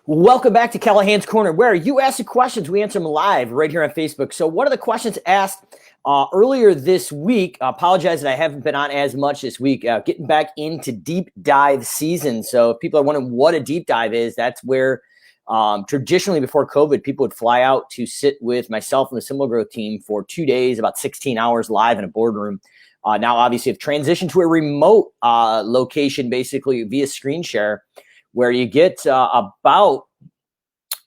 Welcome back to Callahan's Corner, where you ask the questions, we answer them live right here on Facebook. So one of the questions asked earlier this week, I apologize that I haven't been on as much this week, getting back into deep dive season. So if people are wondering what a deep dive is, that's where traditionally before COVID, people would fly out to sit with myself and the SimpleGrowth team for 2 days, about 16 hours live in a boardroom. Now, obviously, have transitioned to a remote location, basically via screen share, where you get about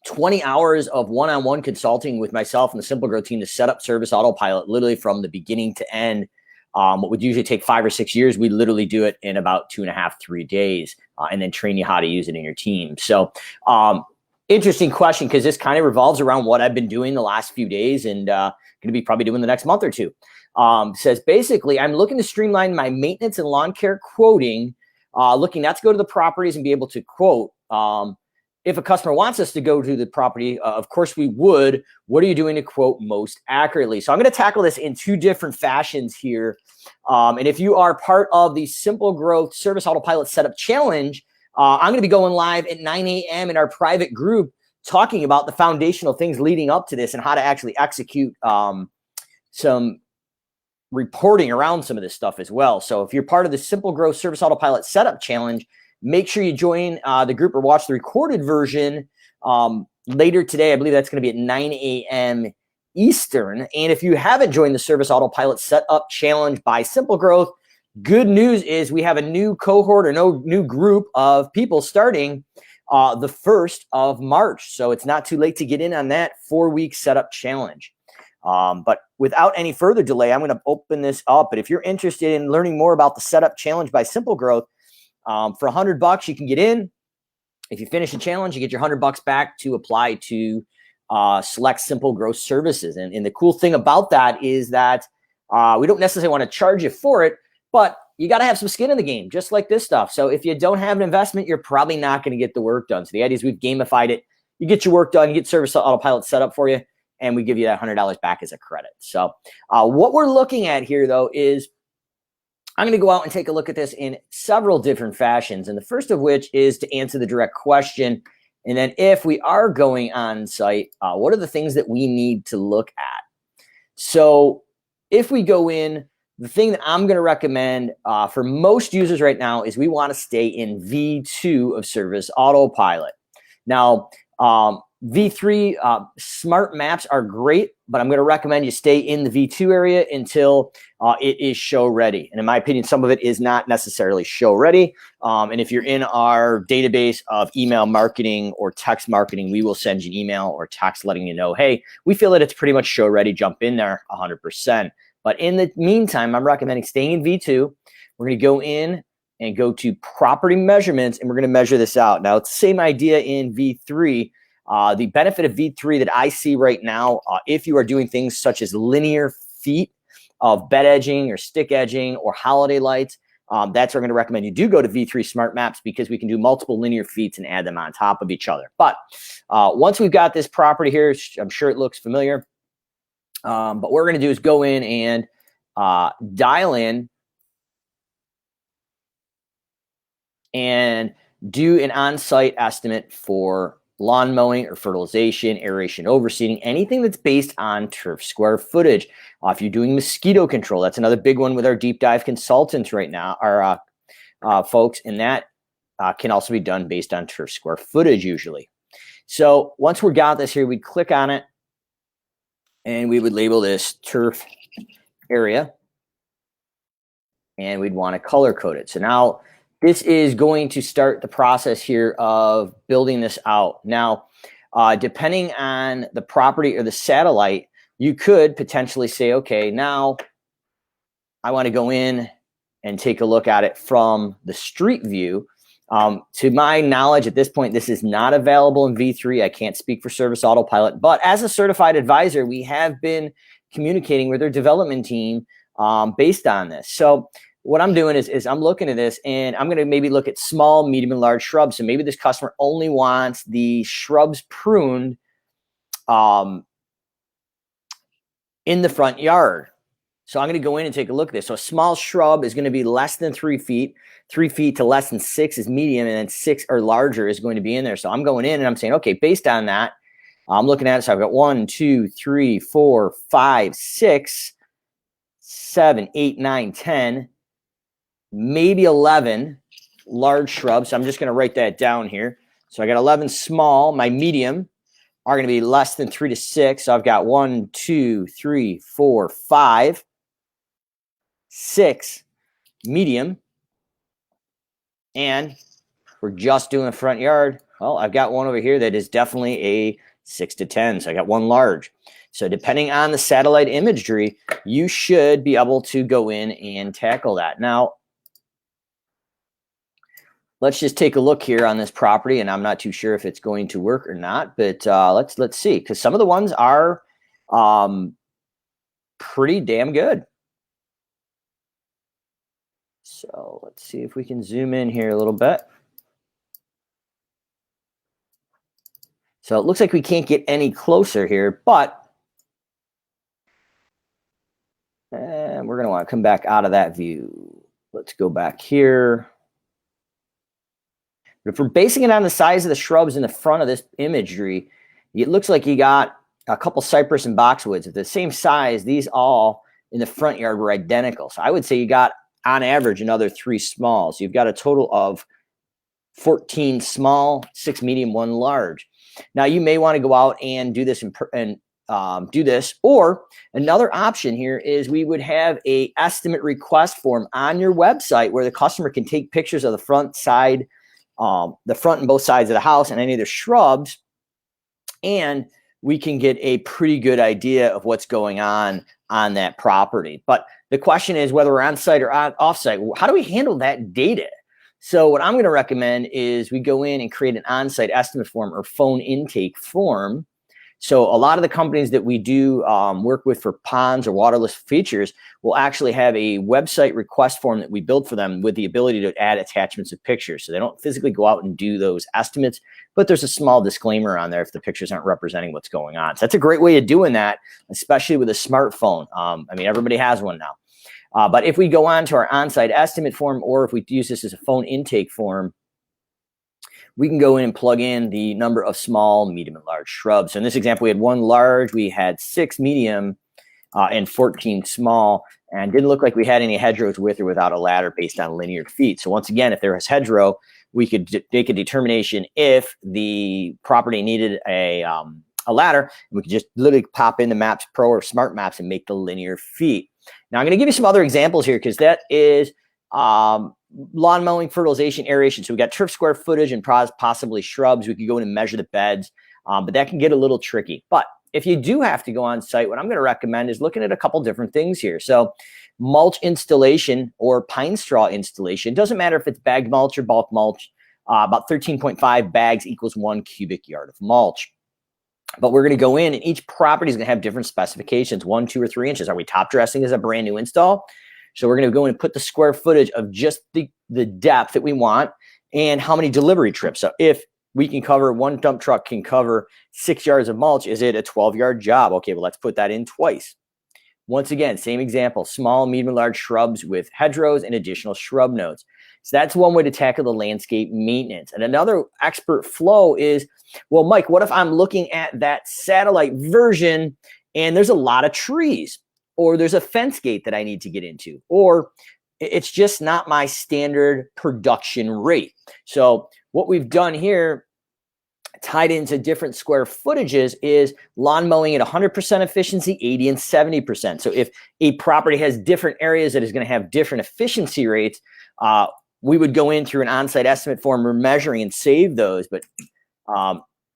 20 hours of one-on-one consulting with myself and the SimpleGrowth team to set up service autopilot literally from the beginning to end. What would usually take 5 or 6 years, we literally do it in about 2.5, 3 days, and then train you how to use it in your team. So interesting question, because this kind of revolves around what I've been doing the last few days and going to be probably doing the next month or two. Says basically, I'm looking to streamline my maintenance and lawn care quoting, looking not to go to the properties and be able to quote. If a customer wants us to go to the property, of course we would. What are you doing to quote most accurately? So I'm going to tackle this in 2 different fashions here. And if you are part of the SimpleGrowth Service Autopilot Setup Challenge, I'm going to be going live at 9 a.m. in our private group talking about the foundational things leading up to this and how to actually execute some reporting around some of this stuff as well. So if you're part of the SimpleGrowth Service Autopilot Setup Challenge, make sure you join the group or watch the recorded version later today. I believe that's going to be at 9 a.m. Eastern. And if you haven't joined the Service Autopilot Setup Challenge by SimpleGrowth, good news is we have a new cohort or no new group of people starting the 1st of March. So it's not too late to get in on that 4-week setup challenge. But without any further delay, I'm going to open this up. But if you're interested in learning more about the setup challenge by SimpleGrowth, for $100, you can get in. If you finish the challenge, you get your $100 back to apply to select SimpleGrowth services. And the cool thing about that is that we don't necessarily want to charge you for it, but you got to have some skin in the game, just like this stuff. So if you don't have an investment, you're probably not going to get the work done. So the idea is we've gamified it. You get your work done, you get Service Autopilot set up for you, and we give you that $100 back as a credit. So what we're looking at here, though, is I'm going to go out and take a look at this in several different fashions. And the first of which is to answer the direct question. And then if we are going on site, what are the things that we need to look at? So if we go in, the thing that I'm going to recommend for most users right now is we want to stay in V2 of Service Autopilot. Now, V3 smart maps are great, but I'm going to recommend you stay in the V2 area until it is show ready. And in my opinion, some of it is not necessarily show ready. And if you're in our database of email marketing or text marketing, we will send you an email or text letting you know, hey, we feel that it's pretty much show ready. Jump in there 100%. But in the meantime, I'm recommending staying in V2. We're going to go in and go to property measurements, and we're going to measure this out. Now, it's the same idea in V3. The benefit of V3 that I see right now, if you are doing things such as linear feet of bed edging or stick edging or holiday lights, that's where I'm going to recommend you do go to V3 Smart Maps, because we can do multiple linear feet and add them on top of each other. But once we've got this property here, I'm sure it looks familiar. But what we're going to do is go in and dial in and do an on-site estimate for lawn mowing or fertilization, aeration, overseeding, anything that's based on turf square footage. If you're doing mosquito control, that's another big one with our deep dive consultants right now, our folks, and that can also be done based on turf square footage usually. So once we got this here, we'd click on it and we would label this turf area, and we'd want to color code it. So now this is going to start the process here of building this out. Now, depending on the property or the satellite, you could potentially say, okay, now I want to go in and take a look at it from the street view. To my knowledge, at this point, this is not available in V3. I can't speak for Service Autopilot, but as a certified advisor, we have been communicating with their development team based on this. So what I'm doing is I'm looking at this, and I'm going to maybe look at small, medium, and large shrubs. So maybe this customer only wants the shrubs pruned in the front yard. So I'm going to go in and take a look at this. So a small shrub is going to be less than 3 feet. 3 feet to less than 6 is medium, and then 6 or larger is going to be in there. So I'm going in and I'm saying, okay, based on that, I'm looking at it. So I've got 1, 2, 3, 4, 5, 6, 7, 8, 9, 10, maybe 11 large shrubs. So I'm just going to write that down here. So I got 11 small. My medium are going to be less than 3 to 6. So I've got 1, 2, 3, 4, 5, 6 medium. And we're just doing the front yard. Well, I've got one over here that is definitely a 6 to 10. So I got one large. So depending on the satellite imagery, you should be able to go in and tackle that. Now, let's just take a look here on this property, and I'm not too sure if it's going to work or not, but let's see, because some of the ones are pretty damn good. So let's see if we can zoom in here a little bit. So it looks like we can't get any closer here, but we're going to want to come back out of that view. Let's go back here. But if we're basing it on the size of the shrubs in the front of this imagery, it looks like you got a couple cypress and boxwoods. At the same size, these all in the front yard were identical. So I would say you got, on average, another 3 smalls. You've got a total of 14 small, 6 medium, 1 large. Now, you may want to go out and do this do this, or another option here is we would have a estimate request form on your website where the customer can take pictures of the front side, the front and both sides of the house and any of the shrubs, and we can get a pretty good idea of what's going on that property. But the question is whether we're on site or off site. How do we handle that data? So what I'm going to recommend is we go in and create an on-site estimate form or phone intake form. So a lot of the companies that we do work with for ponds or waterless features will actually have a website request form that we build for them with the ability to add attachments of pictures. So they don't physically go out and do those estimates, but there's a small disclaimer on there if the pictures aren't representing what's going on. So that's a great way of doing that, especially with a smartphone. I mean, everybody has one now. But if we go on to our on-site estimate form, or if we use this as a phone intake form, we can go in and plug in the number of small, medium, and large shrubs. So in this example, we had 1 large, we had 6 medium, and 14 small, and didn't look like we had any hedgerows with or without a ladder based on linear feet. So once again, if there was hedgerow, we could make a determination if the property needed a ladder, and we could just literally pop into Maps Pro or Smart Maps and make the linear feet. Now, I'm going to give you some other examples here because that is lawn mowing, fertilization, aeration. So we got turf square footage and possibly shrubs. We could go in and measure the beds, but that can get a little tricky. But if you do have to go on site, what I'm going to recommend is looking at a couple different things here. So mulch installation or pine straw installation, doesn't matter if it's bagged mulch or bulk mulch, about 13.5 bags equals 1 cubic yard of mulch. But we're going to go in, and each property is going to have different specifications, 1, 2, or 3 inches. Are we top dressing as a brand new install? So we're going to go in and put the square footage of just the depth that we want and how many delivery trips. So if we can cover, 1 dump truck can cover 6 yards of mulch, is it a 12-yard job? Okay, well, let's put that in twice. Once again, same example, small, medium, and large shrubs with hedgerows and additional shrub nodes. So that's one way to tackle the landscape maintenance. And another expert flow is, well, Mike, what if I'm looking at that satellite version and there's a lot of trees, or there's a fence gate that I need to get into, or it's just not my standard production rate. So what we've done here, tied into different square footages, is lawn mowing at 100% efficiency, 80 and 70%. So if a property has different areas that is going to have different efficiency rates, we would go in through an on-site estimate form, we're measuring and save those, but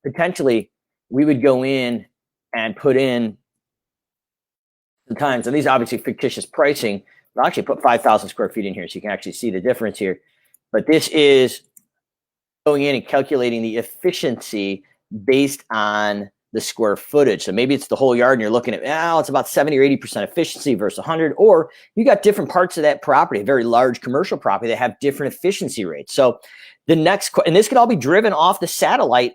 potentially we would go in and put in sometimes, and these are obviously fictitious pricing, I'll actually put 5,000 square feet in here so you can actually see the difference here. But this is going in and calculating the efficiency based on the square footage. So maybe it's the whole yard and you're looking at, it's about 70 or 80% efficiency versus 100, or you got different parts of that property, a very large commercial property that have different efficiency rates. So the next, and this could all be driven off the satellite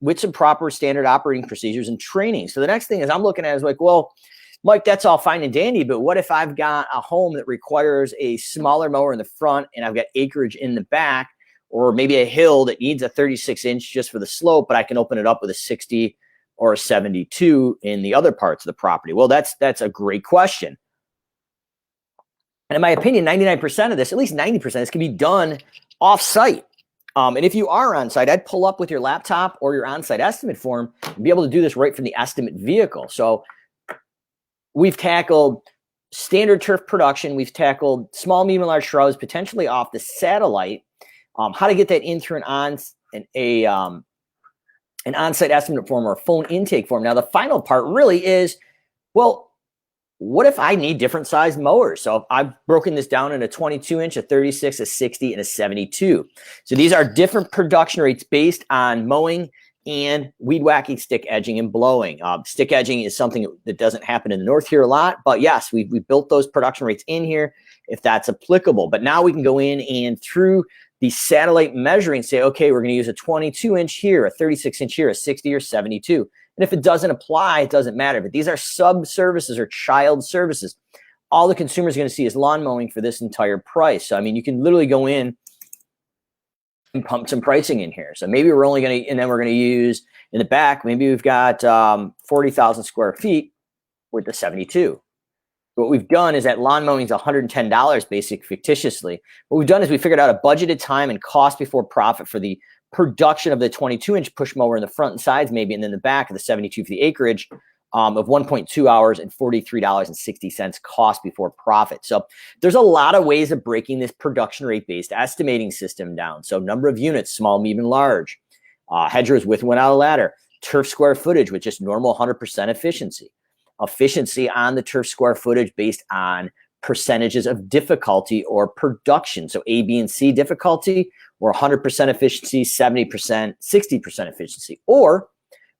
with some proper standard operating procedures and training. So the next thing is I'm looking at is like, well, Mike, that's all fine and dandy, but what if I've got a home that requires a smaller mower in the front and I've got acreage in the back, or maybe a hill that needs a 36-inch just for the slope, but I can open it up with a 60 or a 72 in the other parts of the property? Well, that's a great question. And in my opinion, 99% of this, at least 90% of this, can be done off-site. And if you are on-site, I'd pull up with your laptop or your on-site estimate form and be able to do this right from the estimate vehicle. So we've tackled standard turf production. We've tackled small, medium, and large shrubs, potentially off the satellite. How to get that in through an on-site estimate form or a phone intake form. Now, the final part really is, well, what if I need different size mowers? So I've broken this down into 22-inch, a 36, a 60, and a 72. So these are different production rates based on mowing and weed whacking, stick edging, and blowing. Stick edging is something that doesn't happen in the north here a lot, but yes, we built those production rates in here if that's applicable. But now we can go in and through the satellite measuring say, okay, we're going to use a 22-inch here, a 36-inch here, a 60 or 72. And if it doesn't apply, it doesn't matter. But these are sub-services or child services. All the consumer is going to see is lawn mowing for this entire price. So, I mean, you can literally go in and pump some pricing in here. So maybe we're only going to, and then we're going to use in the back, maybe we've got 40,000 square feet with the 72. What we've done is that lawn mowing is $110 basic fictitiously. What we've done is we figured out a budgeted time and cost before profit for the production of the 22-inch push mower in the front and sides, maybe, and then the back of the 72 for the acreage of 1.2 hours and $43.60 cost before profit. So there's a lot of ways of breaking this production rate based estimating system down. So number of units, small, medium, and large, hedgerows with and without a ladder, turf square footage with just normal 100% efficiency on the turf square footage based on percentages of difficulty or production. So A, B, and C difficulty, or 100% efficiency, 70%, 60% efficiency. Or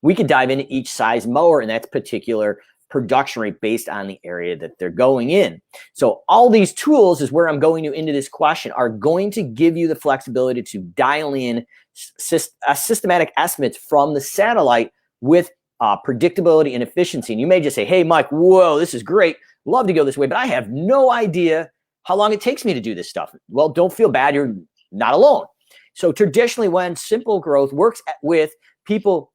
we could dive into each size mower and that's particular production rate based on the area that they're going in. So all these tools is where I'm going to into this question are going to give you the flexibility to dial in systematic estimates from the satellite with predictability and efficiency. And you may just say, hey, Mike, whoa, this is great. Love to go this way, but I have no idea how long it takes me to do this stuff. Well, don't feel bad. You're not alone. So traditionally, when SimpleGrowth works with people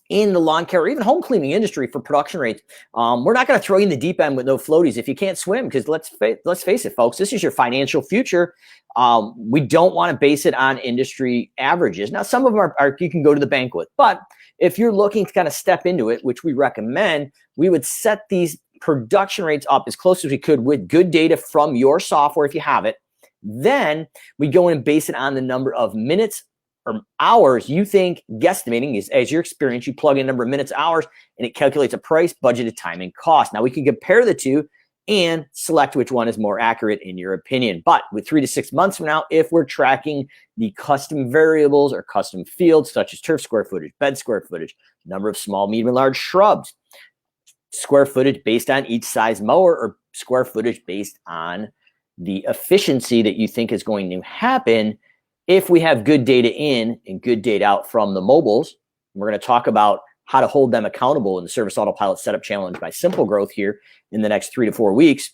in the lawn care or even home cleaning industry for production rates, we're not going to throw you in the deep end with no floaties if you can't swim, because let's face it, folks, this is your financial future. We don't want to base it on industry averages. Now, some of them are you can go to the bank with, but if you're looking to kind of step into it, which we recommend, we would set these production rates up as close as we could with good data from your software if you have it. Then we go in and base it on the number of minutes or hours you think guesstimating is as your experience. You plug in number of minutes, hours, and it calculates a price, budgeted time, and cost. Now we can compare the two and select which one is more accurate in your opinion. But with 3 to 6 months from now, if we're tracking the custom variables or custom fields such as turf square footage, bed square footage, number of small, medium, and large shrubs, square footage based on each size mower, or square footage based on the efficiency that you think is going to happen if we have good data in and good data out from the mobiles. We're going to talk about how to hold them accountable in the Service Autopilot Setup Challenge by SimpleGrowth here in the next 3 to 4 weeks.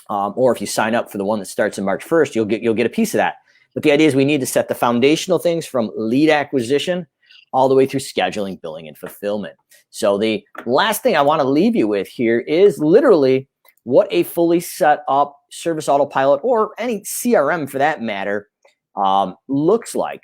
Or if you sign up for the one that starts in March 1st, you'll get a piece of that. But the idea is we need to set the foundational things from lead acquisition all the way through scheduling, billing, and fulfillment. So the last thing I want to leave you with here is literally what a fully set up Service Autopilot or any CRM for that matter looks like.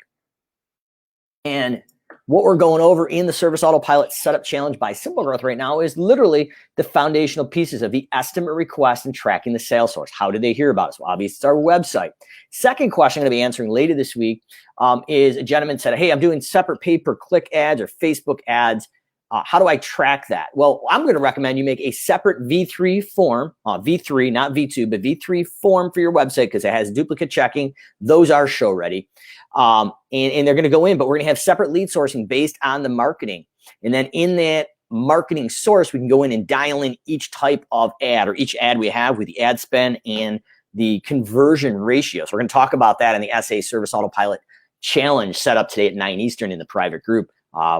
And what we're going over in the Service Autopilot Setup Challenge by SimpleGrowth right now is literally the foundational pieces of the estimate request and tracking the sales source. How did they hear about us? Well, obviously, it's our website. Second question I'm going to be answering later this week is a gentleman said, hey, I'm doing separate pay-per-click ads or Facebook ads. How do I track that? Well, I'm going to recommend you make a separate V3 form, V3, not V2, but V3 form for your website because it has duplicate checking. Those are show ready. And they're going to go in, but we're going to have separate lead sourcing based on the marketing. And then in that marketing source, we can go in and dial in each type of ad or each ad we have with the ad spend and the conversion ratio. So we're going to talk about that in the SA Service Autopilot Challenge set up today at 9 Eastern in the private group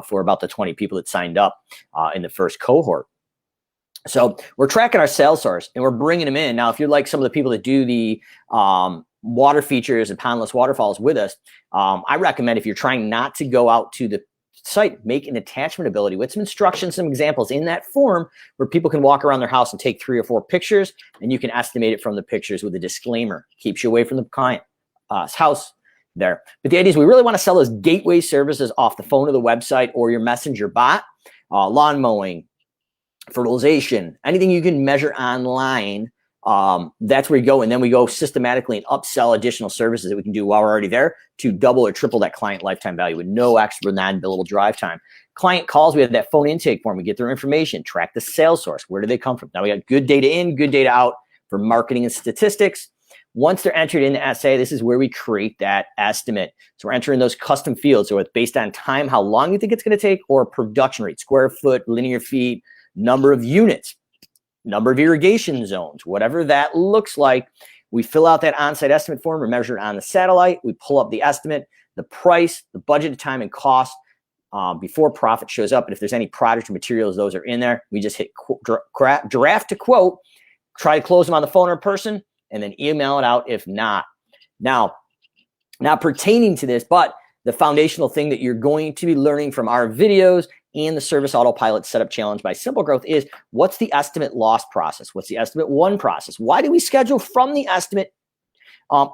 for about the 20 people that signed up in the first cohort. So we're tracking our sales source and we're bringing them in. Now, if you're like some of the people that do the water features and pondless waterfalls with us, I recommend if you're trying not to go out to the site, make an attachment ability with some instructions, some examples in that form where people can walk around their house and take 3 or 4 pictures, and you can estimate it from the pictures with a disclaimer. Keeps you away from the client house there. But the idea is we really want to sell those gateway services off the phone or the website or your messenger bot, lawn mowing, fertilization, anything you can measure online. That's where we go. And then we go systematically and upsell additional services that we can do while we're already there to double or triple that client lifetime value with no extra non-billable drive time. Client calls, we have that phone intake form. We get their information, track the sales source. Where do they come from? Now we got good data in, good data out for marketing and statistics. Once they're entered into SA, this is where we create that estimate. So we're entering those custom fields. So it's based on time, how long you think it's going to take, or production rate, square foot, linear feet, number of units, number of irrigation zones, whatever that looks like. We fill out that on-site estimate form. We measure it on the satellite. We pull up the estimate, the price, the budgeted time and cost before profit shows up. And if there's any product or materials, those are in there. We just hit draft to quote, try to close them on the phone or person, and then email it out if not. Now pertaining to this, but the foundational thing that you're going to be learning from our videos and the Service Autopilot Setup Challenge by SimpleGrowth is what's the estimate loss process? What's the estimate won process? Why do we schedule from the estimate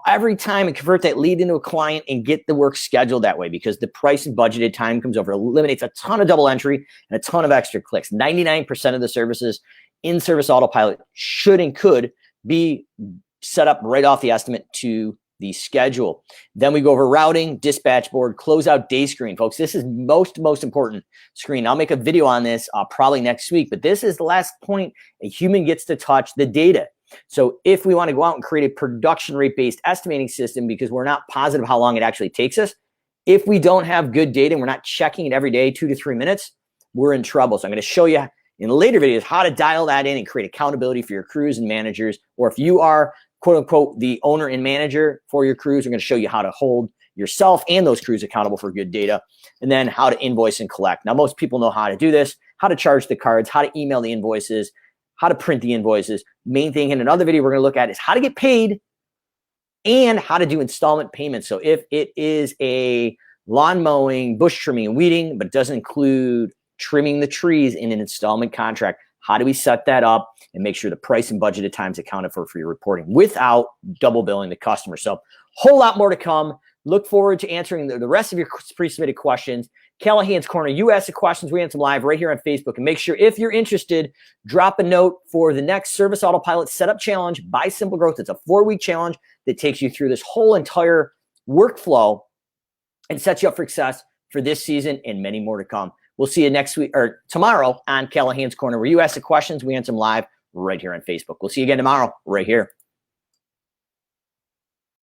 every time and convert that lead into a client and get the work scheduled that way? Because the price and budgeted time comes over, eliminates a ton of double entry and a ton of extra clicks. 99% of the services in Service Autopilot should and could be set up right off the estimate to the schedule. Then we go over routing, dispatch board, closeout day screen. Folks, this is most important screen. I'll make a video on this probably next week, but this is the last point a human gets to touch the data. So if we want to go out and create a production rate-based estimating system because we're not positive how long it actually takes us, if we don't have good data and we're not checking it every day, 2 to 3 minutes, we're in trouble. So I'm going to show you in later videos how to dial that in and create accountability for your crews and managers, or if you are quote unquote the owner and manager for your crews, we're going to show you how to hold yourself and those crews accountable for good data, and then how to invoice and collect. Now, most people know how to do this, how to charge the cards, how to email the invoices, how to print the invoices. Main thing in another video we're going to look at is how to get paid and how to do installment payments. So if it is a lawn mowing, bush trimming, and weeding, but it doesn't include trimming the trees in an installment contract, how do we set that up and make sure the price and budgeted time is accounted for your reporting without double billing the customer? So whole lot more to come. Look forward to answering the rest of your pre-submitted questions. Callahan's Corner, you ask the questions, we answer them live right here on Facebook. And make sure if you're interested, drop a note for the next Service Autopilot Setup Challenge by SimpleGrowth. It's a 4-week challenge that takes you through this whole entire workflow and sets you up for success for this season and many more to come. We'll see you next week or tomorrow on Callahan's Corner, where you ask the questions, we answer them live right here on Facebook. We'll see you again tomorrow right here.